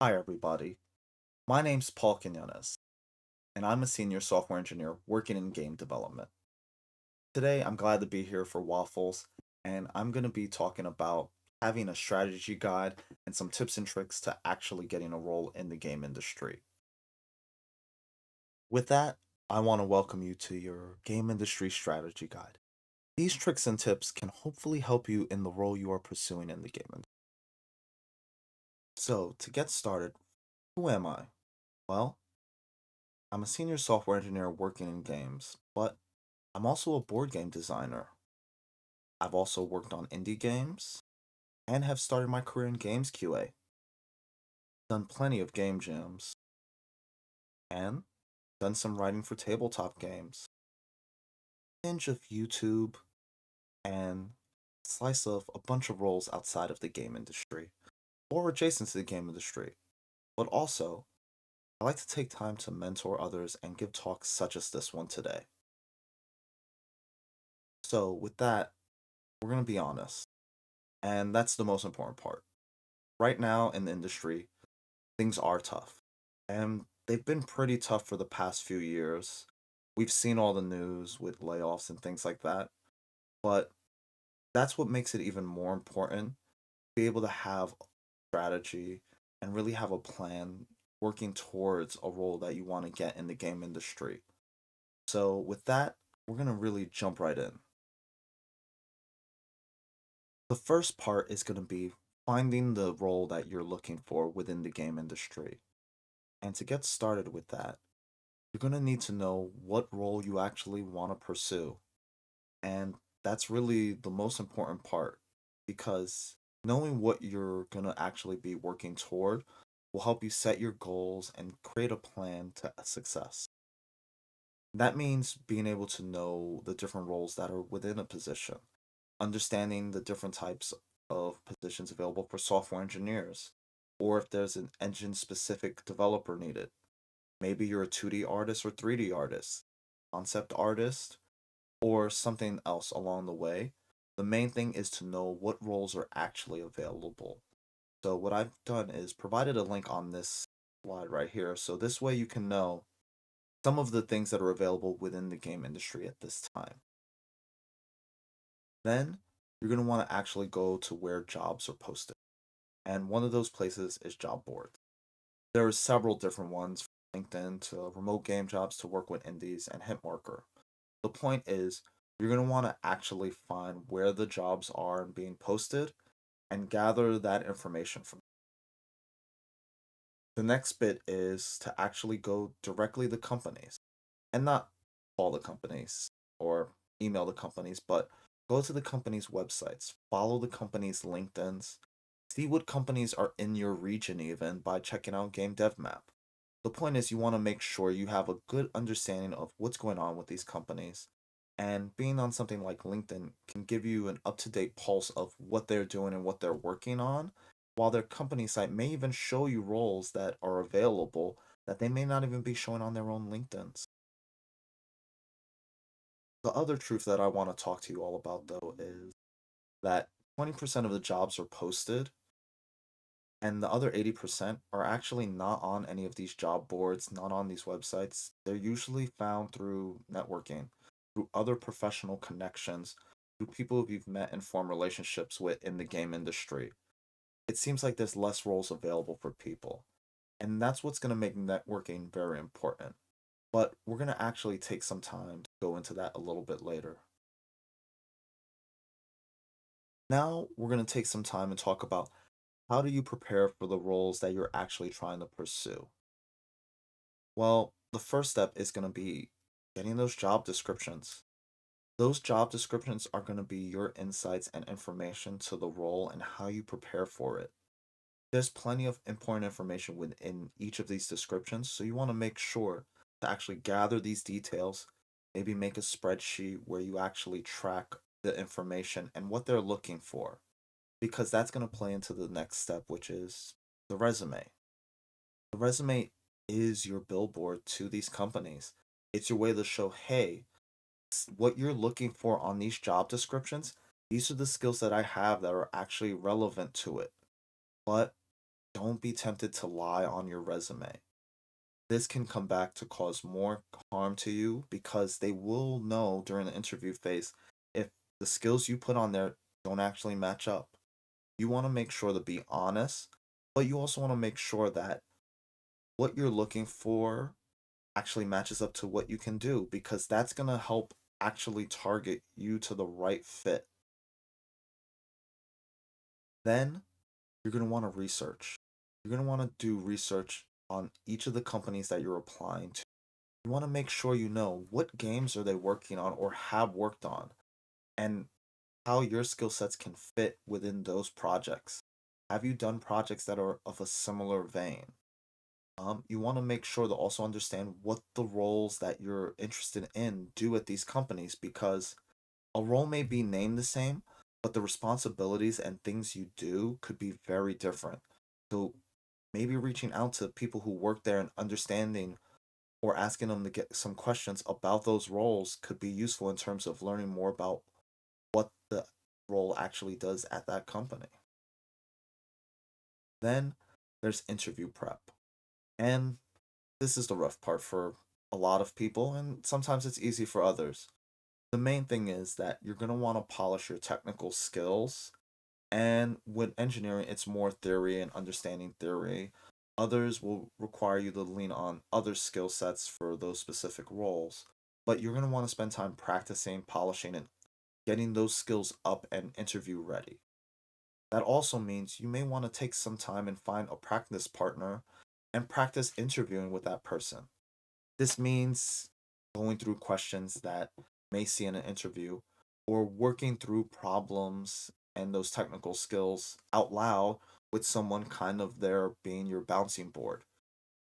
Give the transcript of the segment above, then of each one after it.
Hi, everybody. My name's Paul Quinones, and I'm a senior software engineer working in game development. Today, I'm glad to be here for Waffles, and I'm going to be talking about having a strategy guide and some tips and tricks to actually getting a role in the game industry. With that, I want to welcome you to your game industry strategy guide. These tricks and tips can hopefully help you in the role you are pursuing in the game industry. So, to get started, who am I? Well, I'm a senior software engineer working in games, but I'm also a board game designer. I've also worked on indie games and have started my career in games QA, done plenty of game jams, and done some writing for tabletop games, binge of YouTube, and slice of a bunch of roles outside of the game industry or adjacent to the game industry. But also, I like to take time to mentor others and give talks such as this one today. So, with that, we're going to be honest, and that's the most important part. Right now in the industry, things are tough. And they've been pretty tough for the past few years. We've seen all the news with layoffs and things like that. But that's what makes it even more important to be able to have a strategy and really have a plan working towards a role that you want to get in the game industry. So, with that, we're going to really jump right in. The first part is going to be finding the role that you're looking for within the game industry. And to get started with that, you're going to need to know what role you actually want to pursue. And that's really the most important part because knowing what you're going to actually be working toward will help you set your goals and create a plan to success. That means being able to know the different roles that are within a position, understanding the different types of positions available for software engineers, or if there's an engine specific developer needed. Maybe you're a 2D artist or 3D artist, concept artist, or something else along the way. The main thing is to know what roles are actually available. So, what I've done is provided a link on this slide right here. So, this way you can know some of the things that are available within the game industry at this time. Then, you're going to want to actually go to where jobs are posted. And one of those places is job boards. There are several different ones from LinkedIn to remote game jobs to work with indies and Hitmarker. The point is, you're going to want to actually find where the jobs are being posted and gather that information from. The next bit is to actually go directly to companies and not call the companies or email the companies, but go to the company's websites, follow the company's LinkedIn's, see what companies are in your region even by checking out Game Dev Map. The point is, you want to make sure you have a good understanding of what's going on with these companies. And being on something like LinkedIn can give you an up to date pulse of what they're doing and what they're working on, while their company site may even show you roles that are available that they may not even be showing on their own LinkedIn's. The other truth that I want to talk to you all about, though, is that 20% of the jobs are posted and the other 80% are actually not on any of these job boards, not on these websites. They're usually found through networking, through other professional connections, through people who you've met and formed relationships with in the game industry. It seems like there's less roles available for people. And that's what's going to make networking very important. But we're going to actually take some time to go into that a little bit later. Now, we're going to take some time and talk about how do you prepare for the roles that you're actually trying to pursue. Well, the first step is going to be getting those job descriptions. Those job descriptions are going to be your insights and information to the role and how you prepare for it. There's plenty of important information within each of these descriptions, so you want to make sure to actually gather these details, maybe make a spreadsheet where you actually track the information and what they're looking for, because that's going to play into the next step, which is the resume. The resume is your billboard to these companies. It's your way to show, hey, what you're looking for on these job descriptions, these are the skills that I have that are actually relevant to it. But don't be tempted to lie on your resume. This can come back to cause more harm to you because they will know during the interview phase if the skills you put on there don't actually match up. You want to make sure to be honest, but you also want to make sure that what you're looking for actually matches up to what you can do because that's going to help actually target you to the right fit. Then you're going to want to research. You're going to want to do research on each of the companies that you're applying to. You want to make sure you know what games are they working on or have worked on and how your skill sets can fit within those projects. Have you done projects that are of a similar vein? You want to make sure to also understand what the roles that you're interested in do at these companies because a role may be named the same, but the responsibilities and things you do could be very different. So maybe reaching out to people who work there and understanding or asking them to get some questions about those roles could be useful in terms of learning more about what the role actually does at that company. Then there's interview prep. And this is the rough part for a lot of people, and sometimes it's easy for others. The main thing is that you're going to want to polish your technical skills. And with engineering, it's more theory and understanding theory. Others will require you to lean on other skill sets for those specific roles. But you're going to want to spend time practicing, polishing, and getting those skills up and interview ready. That also means you may want to take some time and find a practice partner and practice interviewing with that person. This means going through questions that may see in an interview or working through problems and those technical skills out loud with someone kind of there being your bouncing board.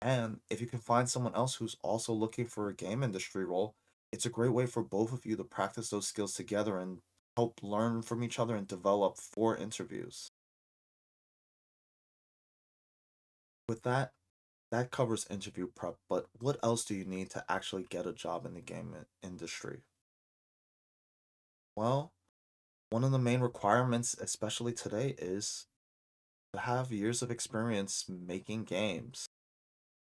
And if you can find someone else who's also looking for a game industry role, it's a great way for both of you to practice those skills together and help learn from each other and develop for interviews. With that, that covers interview prep, but what else do you need to actually get a job in the game industry? Well, one of the main requirements, especially today, is to have years of experience making games.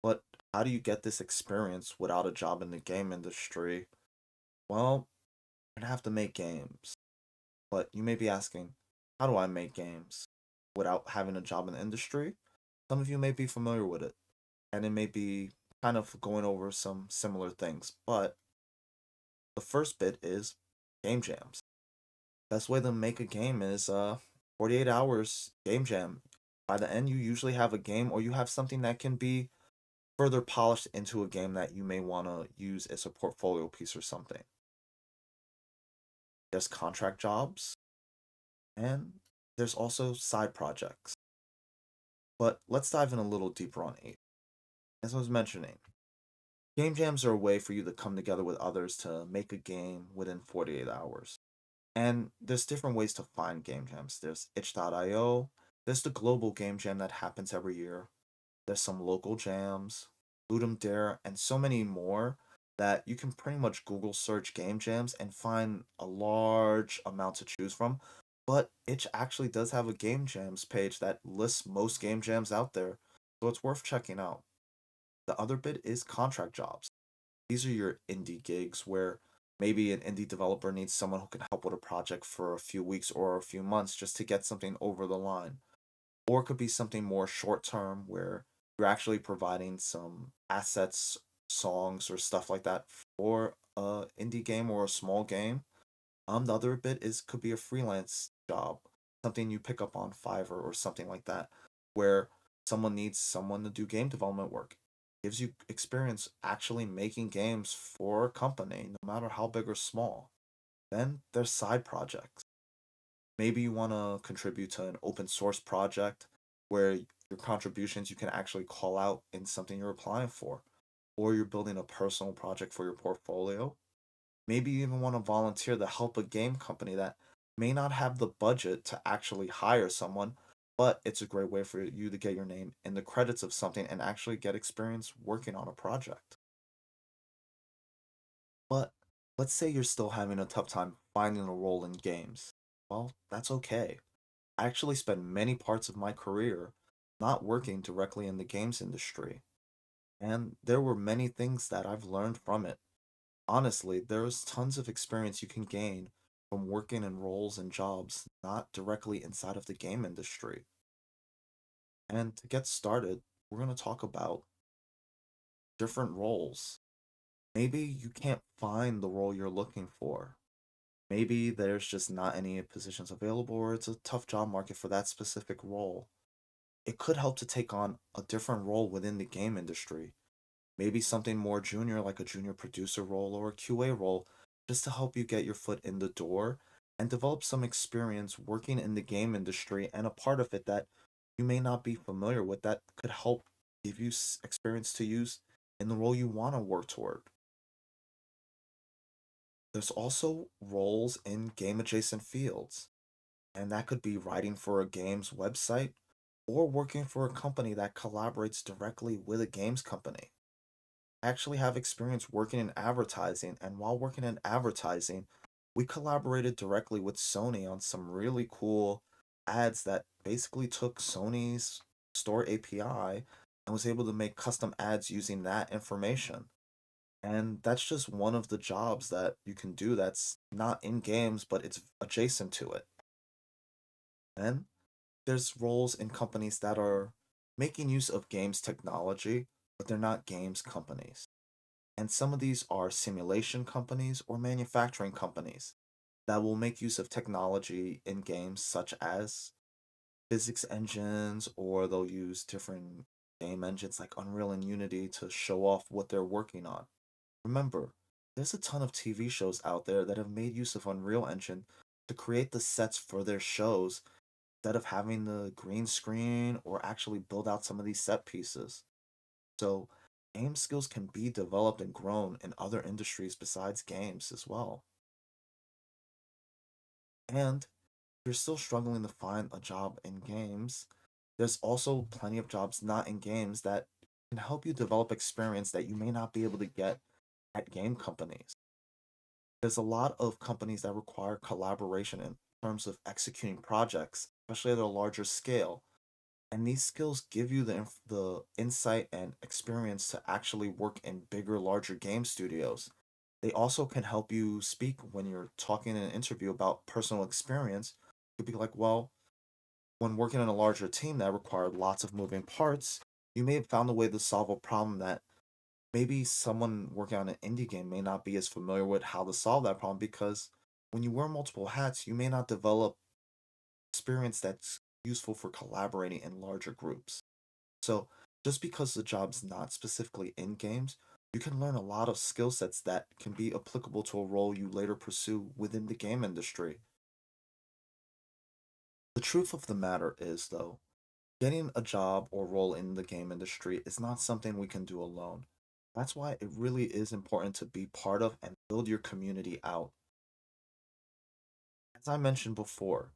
But how do you get this experience without a job in the game industry? Well, you're gonna have to make games. But you may be asking, how do I make games without having a job in the industry? Some of you may be familiar with it, and it may be kind of going over some similar things. But the first bit is game jams. Best way to make a game is 48 hours game jam. By the end, you usually have a game or you have something that can be further polished into a game that you may want to use as a portfolio piece or something. There's contract jobs and there's also side projects. But let's dive in a little deeper on eight. As I was mentioning, game jams are a way for you to come together with others to make a game within 48 hours. And there's different ways to find game jams. There's itch.io, there's the global game jam that happens every year. There's some local jams, Ludum Dare, and so many more that you can pretty much Google search game jams and find a large amount to choose from. But Itch actually does have a game jams page that lists most game jams out there, so it's worth checking out. The other bit is contract jobs. These are your indie gigs where maybe an indie developer needs someone who can help with a project for a few weeks or a few months just to get something over the line. Or it could be something more short term where you're actually providing some assets, songs, or stuff like that for a indie game or a small game. The other bit is could be a freelance job, something you pick up on Fiverr or something like that, where someone needs someone to do game development work. Gives you experience actually making games for a company, no matter how big or small. Then there's side projects. Maybe you want to contribute to an open source project where your contributions you can actually call out in something you're applying for, or you're building a personal project for your portfolio. Maybe you even want to volunteer to help a game company that may not have the budget to actually hire someone, but it's a great way for you to get your name in the credits of something and actually get experience working on a project. But let's say you're still having a tough time finding a role in games. Well, that's okay. I actually spent many parts of my career not working directly in the games industry. And there were many things that I've learned from it. Honestly, there's tons of experience you can gain from working in roles and jobs not directly inside of the game industry. And to get started, we're going to talk about different roles. Maybe you can't find the role you're looking for. Maybe there's just not any positions available, or it's a tough job market for that specific role. It could help to take on a different role within the game industry. Maybe something more junior, like a junior producer role or a QA role, just to help you get your foot in the door and develop some experience working in the game industry and a part of it that you may not be familiar with that could help give you experience to use in the role you want to work toward. There's also roles in game adjacent fields, and that could be writing for a game's website or working for a company that collaborates directly with a games company. I actually have experience working in advertising, and while working in advertising, we collaborated directly with Sony on some really cool ads that basically took Sony's store API and was able to make custom ads using that information. And that's just one of the jobs that you can do that's not in games, but it's adjacent to it. Then there's roles in companies that are making use of games technology, but they're not games companies. And some of these are simulation companies or manufacturing companies that will make use of technology in games such as physics engines, or they'll use different game engines like Unreal and Unity to show off what they're working on. Remember, there's a ton of TV shows out there that have made use of Unreal Engine to create the sets for their shows instead of having the green screen or actually build out some of these set pieces. So, game skills can be developed and grown in other industries besides games as well. And if you're still struggling to find a job in games, there's also plenty of jobs not in games that can help you develop experience that you may not be able to get at game companies. There's a lot of companies that require collaboration in terms of executing projects, especially at a larger scale. And these skills give you the insight and experience to actually work in bigger, larger game studios. They also can help you speak when you're talking in an interview about personal experience. You'd be like, well, when working in a larger team that required lots of moving parts, you may have found a way to solve a problem that maybe someone working on an indie game may not be as familiar with how to solve that problem, because when you wear multiple hats, you may not develop experience that's useful for collaborating in larger groups. So, just because the job's not specifically in games, you can learn a lot of skill sets that can be applicable to a role you later pursue within the game industry. The truth of the matter is, though, getting a job or role in the game industry is not something we can do alone. That's why it really is important to be part of and build your community out. As I mentioned before,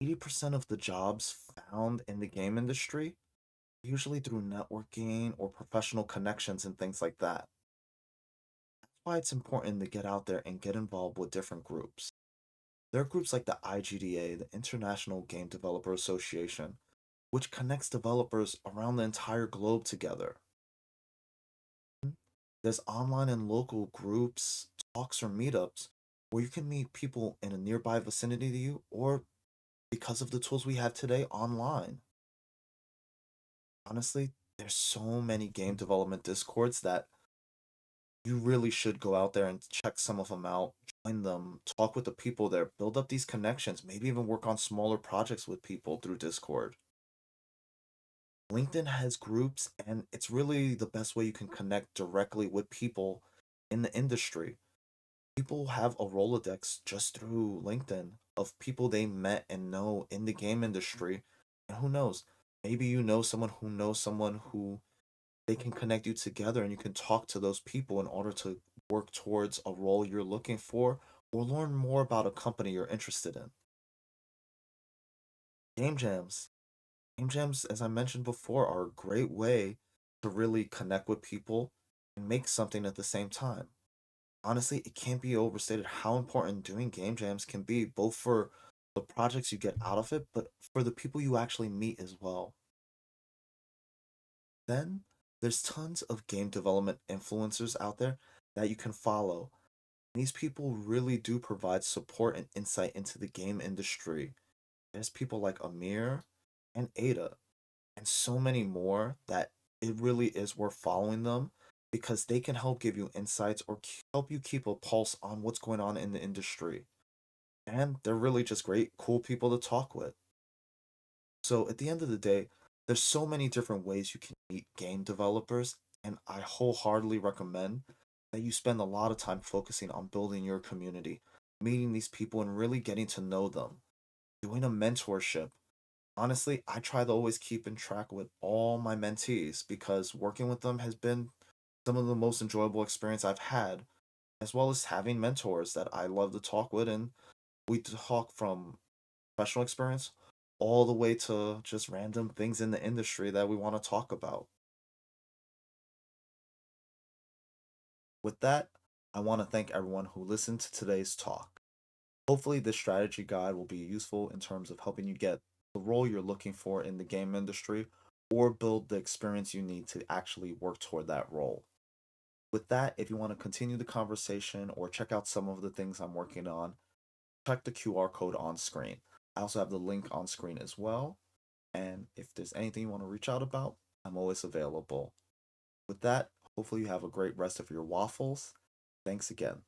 80% of the jobs found in the game industry are usually through networking or professional connections and things like that. That's why it's important to get out there and get involved with different groups. There are groups like the IGDA, the International Game Developer Association, which connects developers around the entire globe together. There's online and local groups, talks, or meetups where you can meet people in a nearby vicinity to you, or because of the tools we have today, online. Honestly, there's so many game development discords that you really should go out there and check some of them out, join them, talk with the people there, build up these connections, maybe even work on smaller projects with people through Discord. LinkedIn has groups, and it's really the best way you can connect directly with people in the industry. People have a Rolodex just through LinkedIn of people they met and know in the game industry. And who knows? Maybe you know someone who knows someone who they can connect you together, and you can talk to those people in order to work towards a role you're looking for or learn more about a company you're interested in. Game jams. Game jams, as I mentioned before, are a great way to really connect with people and make something at the same time. Honestly, it can't be overstated how important doing game jams can be, both for the projects you get out of it, but for the people you actually meet as well. Then there's tons of game development influencers out there that you can follow. These people really do provide support and insight into the game industry. There's people like Amir and Ada and so many more that it really is worth following them because they can help give you insights or help you keep a pulse on what's going on in the industry. And they're really just great, cool people to talk with. So at the end of the day, there's so many different ways you can meet game developers, and I wholeheartedly recommend that you spend a lot of time focusing on building your community, meeting these people and really getting to know them, doing a mentorship. Honestly, I try to always keep in track with all my mentees because working with them has been some of the most enjoyable experience I've had, as well as having mentors that I love to talk with, and we talk from professional experience all the way to just random things in the industry that we want to talk about. With that, I want to thank everyone who listened to today's talk. Hopefully, this strategy guide will be useful in terms of helping you get the role you're looking for in the game industry or build the experience you need to actually work toward that role. With that, if you want to continue the conversation or check out some of the things I'm working on, check the QR code on screen. I also have the link on screen as well. And if there's anything you want to reach out about, I'm always available. With that, hopefully you have a great rest of your waffles. Thanks again.